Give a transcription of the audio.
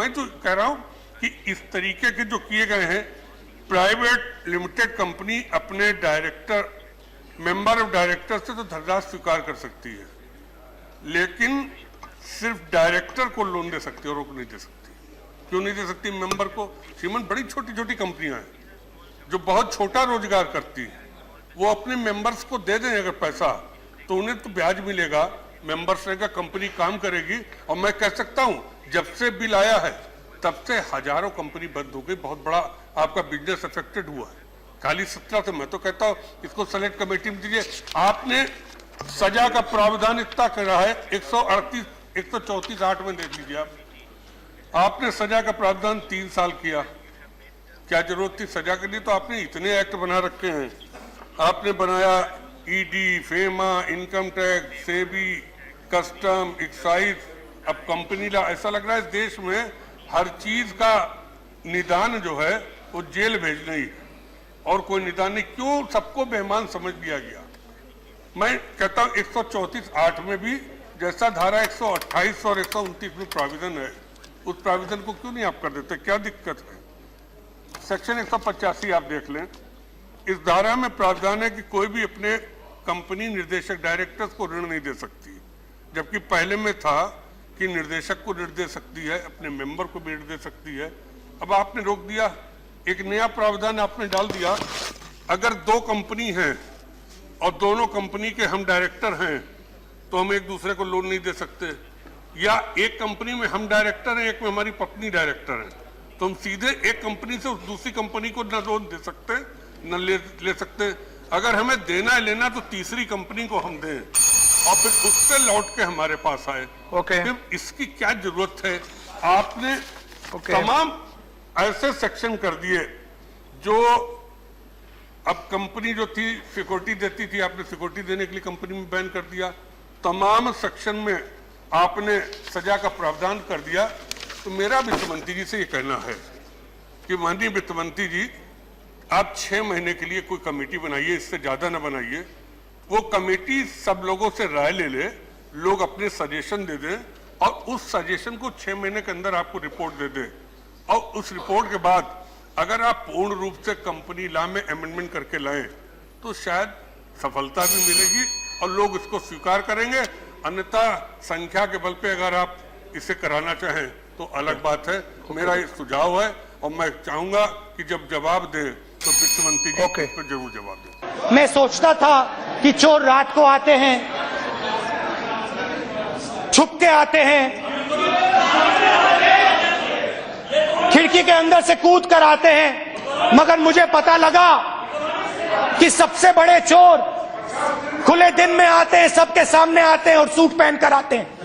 मैं तो कह रहा हूं कि इस तरीके के जो किए गए हैं, प्राइवेट लिमिटेड कंपनी अपने डायरेक्टर, मेंबर ऑफ डायरेक्टर से तो धनराशि स्वीकार कर सकती है, लेकिन सिर्फ डायरेक्टर को लोन दे सकती है और रोक नहीं दे सकती। क्यों नहीं दे सकती? मेंबर को। श्रीमान, बड़ी छोटी छोटी कंपनियां हैं जो बहुत छोटा रोजगार करती है, वो अपने मेंबर्स को दे दें अगर पैसा, तो उन्हें तो ब्याज मिलेगा, मेंबर्स रहेगा, कंपनी काम करेगी। और मैं कह सकता हूं, जब से बिल आया है तब से हजारों कंपनी बंद हो गई, बहुत बड़ा आपका बिजनेस अफेक्टेड हुआ है। खाली 17 से मैं तो कहता हूं इसको सेलेक्ट कमेटी में दीजिए। आपने सजा का प्रावधान इतना करा है, 138 134(8) में देख लीजिए आपने सजा का प्रावधान 3 साल किया। क्या जरूरत थी सजा के लिए? तो आपने इतने एक्ट बना रखे हैं, आपने बनाया ED, FEMA, income tax, SEBI, custom, excise, अब कंपनी ला। ऐसा लग रहा है इस देश में हर चीज का निदान जो है वो जेल भेजना ही है और कोई निदान नहीं। क्यों सबको बेईमान समझ लिया गया? मैं कहता हूं 134(8) में भी जैसा धारा 128 और 129 में प्रोविजन है, उस प्रोविजन को क्यों नहीं आप कर देते? क्या दिक्कत है? सेक्शन 185 आप देख लें, इस धारा में प्रावधान है कि कोई भी अपने कंपनी निदेशक, डायरेक्टर्स को ऋण नहीं दे सकती, जबकि पहले में था कि निर्देशक को ऋण दे सकती है, अपने मेंबर को भी ऋण दे सकती है। अब आपने रोक दिया, एक नया प्रावधान आपने डाल दिया, अगर 2 कंपनी हैं और दोनों कंपनी के हम डायरेक्टर हैं तो हम एक दूसरे को लोन नहीं दे सकते, या एक कंपनी में हम डायरेक्टर हैं, एक में हमारी पत्नी डायरेक्टर है, तो हम सीधे एक कंपनी से उस दूसरी कंपनी को न लोन दे सकते न ले सकते। अगर हमें देना है लेना तो तीसरी कंपनी को हम दें और फिर उससे लौट के हमारे पास आए। फिर इसकी क्या जरूरत है? आपने तमाम ऐसे सेक्शन कर दिए जो अब कंपनी जो थी सिक्योरिटी देती थी, आपने सिक्योरिटी देने के लिए कंपनी में बैन कर दिया। तमाम सेक्शन में आपने सजा का प्रावधान कर दिया। तो मेरा वित्त मंत्री जी से ये कहना है कि माननीय वित्त मंत्री जी, आप 6 महीने के लिए कोई कमेटी बनाइए, इससे ज्यादा ना बनाइए। वो कमेटी सब लोगों से राय ले ले, लोग अपने सजेशन दे दें और उस सजेशन को 6 महीने के अंदर आपको रिपोर्ट दे दे, और उस रिपोर्ट के बाद अगर आप पूर्ण रूप से कंपनी लॉ में अमेंडमेंट करके लाएं तो शायद सफलता भी मिलेगी और लोग इसको स्वीकार करेंगे। अन्यथा संख्या के बल पे अगर आप इसे कराना चाहें तो अलग बात है। मेरा ये सुझाव है और मैं चाहूंगा कि जब जवाब दें तो वित्त मंत्री जी इस पर जरूर जवाब दें। मैं सोचता था कि चोर रात को आते हैं, छुप के आते हैं, खिड़की के अंदर से कूद कर आते हैं, मगर मुझे पता लगा कि सबसे बड़े चोर खुले दिन में आते हैं, सबके सामने आते हैं और सूट पहन कर आते हैं।